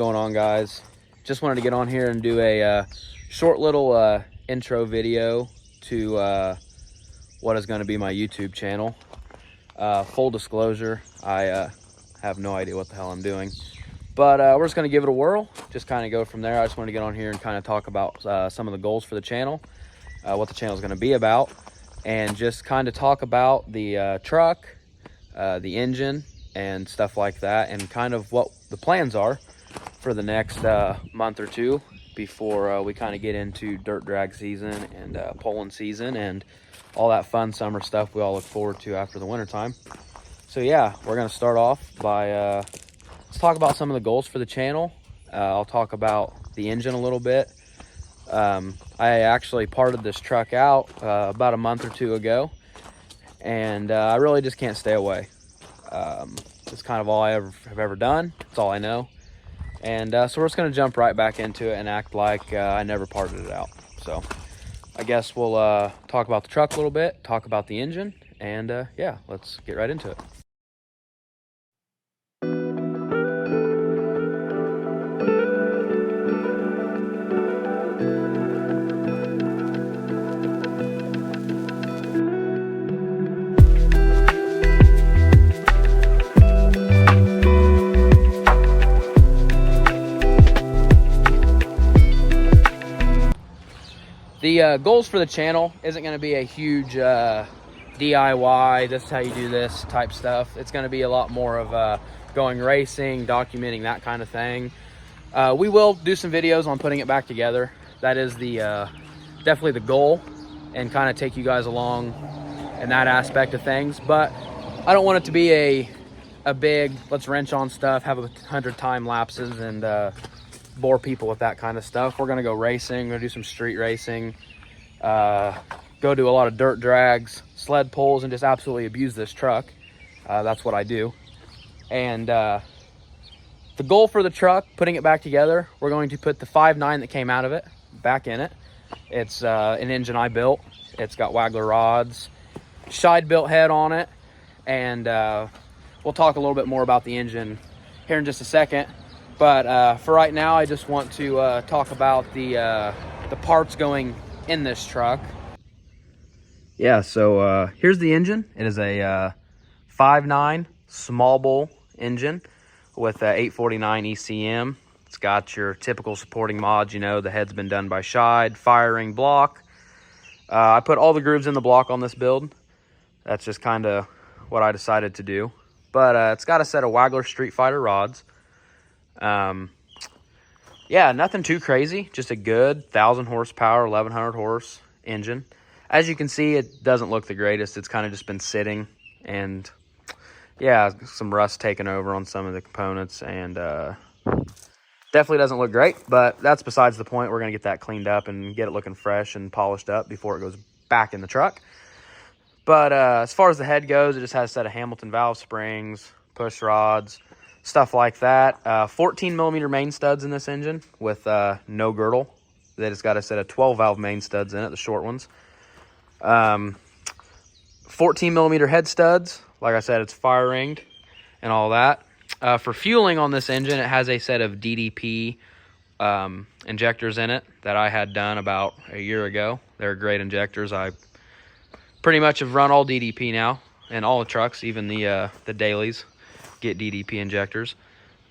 going on, guys? Just wanted to get on here and do a short little intro video to what is going to be my YouTube channel. Full disclosure, I have no idea what the hell I'm doing, but we're just going to give it a whirl, just kind of go from there. I just wanted to get on here and kind of talk about some of the goals for the channel, what the channel is going to be about, and just kind of talk about the truck, the engine, and stuff like that, and kind of what the plans are for the next month or two before we kind of get into dirt drag season and pulling season and all that fun summer stuff we all look forward to after the winter time. So yeah, we're going to start off by let's talk about some of the goals for the channel. I'll talk about the engine a little bit. I actually parted this truck out about a month or two ago, and I really just can't stay away. It's kind of all I have ever done. It's all I know. And so we're just going to jump right back into it and act like I never parted it out. So I guess we'll talk about the truck a little bit, talk about the engine, and yeah, let's get right into it. The goals for the channel isn't going to be a huge DIY, this is how you do this type stuff. It's going to be a lot more of going racing, documenting that kind of thing. We will do some videos on putting it back together. That is the definitely the goal, and kind of take you guys along in that aspect of things. But I don't want it to be a big let's wrench on stuff, have 100 time lapses, and bore people with that kind of stuff. We're gonna go racing, we're gonna do some street racing, go do a lot of dirt drags, sled pulls, and just absolutely abuse this truck. That's what I do. And the goal for the truck, putting it back together, we're going to put the 5.9 that came out of it back in it. It's an engine I built. It's got Wagler rods, Scheid built head on it, and we'll talk a little bit more about the engine here in just a second. But for right now, I just want to talk about the parts going in this truck. Yeah, so here's the engine. It is a 5.9 small bowl engine with 849 ECM. It's got your typical supporting mods. You know, the head's been done by Scheid, firing block. I put all the grooves in the block on this build. That's just kind of what I decided to do. But it's got a set of Wagler Street Fighter rods. Yeah, nothing too crazy, just a good 1,000 horsepower, 1,100 horse engine. As you can see, it doesn't look the greatest. It's kind of just been sitting, and yeah, some rust taken over on some of the components, and definitely doesn't look great, but that's besides the point. We're going to get that cleaned up and get it looking fresh and polished up before it goes back in the truck. But as far as the head goes, it just has a set of Hamilton valve springs, push rods, stuff like that. 14 millimeter main studs in this engine with no girdle. That it's got a set of 12 valve main studs in it, the short ones. 14 millimeter head studs. Like I said, it's fire ringed and all that. For fueling on this engine, it has a set of DDP injectors in it that I had done about a year ago. They're great injectors. I pretty much have run all DDP now, and all the trucks, even the dailies, get DDP injectors.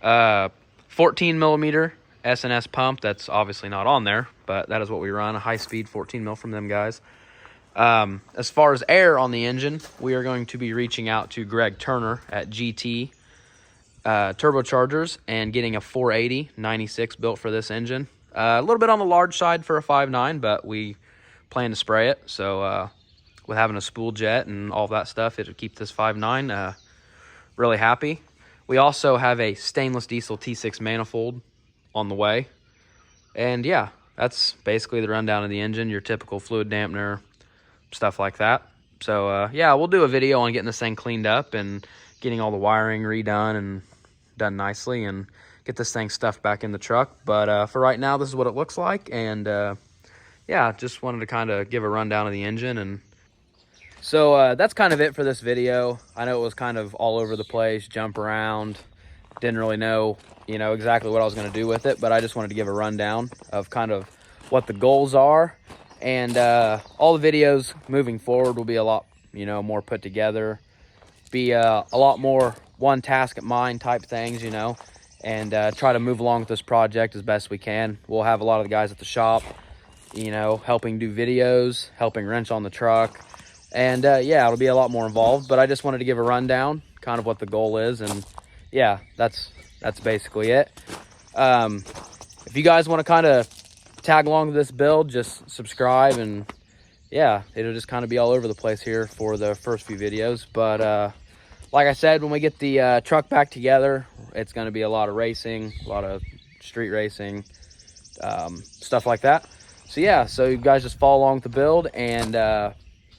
14 millimeter S&S pump. That's obviously not on there, but that is what we run, a high speed 14 mil from them guys. As far as air on the engine, we are going to be reaching out to Greg Turner at GT Turbochargers and getting a 480 96 built for this engine. A little bit on the large side for a 5.9, but we plan to spray it. So with having a spool jet and all that stuff, it'll keep this 5.9 really happy. We also have a stainless diesel T6 manifold on the way. And yeah, that's basically the rundown of the engine, your typical fluid dampener, stuff like that. So yeah, we'll do a video on getting this thing cleaned up and getting all the wiring redone and done nicely and get this thing stuffed back in the truck. But for right now, this is what it looks like. And yeah, just wanted to kind of give a rundown of the engine. And so that's kind of it for this video. I know it was kind of all over the place, jump around, didn't really know, you know, exactly what I was going to do with it, but I just wanted to give a rundown of kind of what the goals are. And all the videos moving forward will be a lot, you know, more put together, be a lot more one task at mine type things, you know, and try to move along with this project as best we can. We'll have a lot of the guys at the shop, you know, helping do videos, helping wrench on the truck. And yeah, it'll be a lot more involved, but I just wanted to give a rundown, kind of what the goal is. And yeah, that's basically it. If you guys want to kind of tag along to this build, just subscribe, and yeah, it'll just kind of be all over the place here for the first few videos. But like I said, when we get the truck back together, it's going to be a lot of racing, a lot of street racing, stuff like that. So yeah, so you guys just follow along with the build, and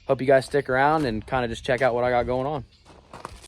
hope you guys stick around and kind of just check out what I got going on.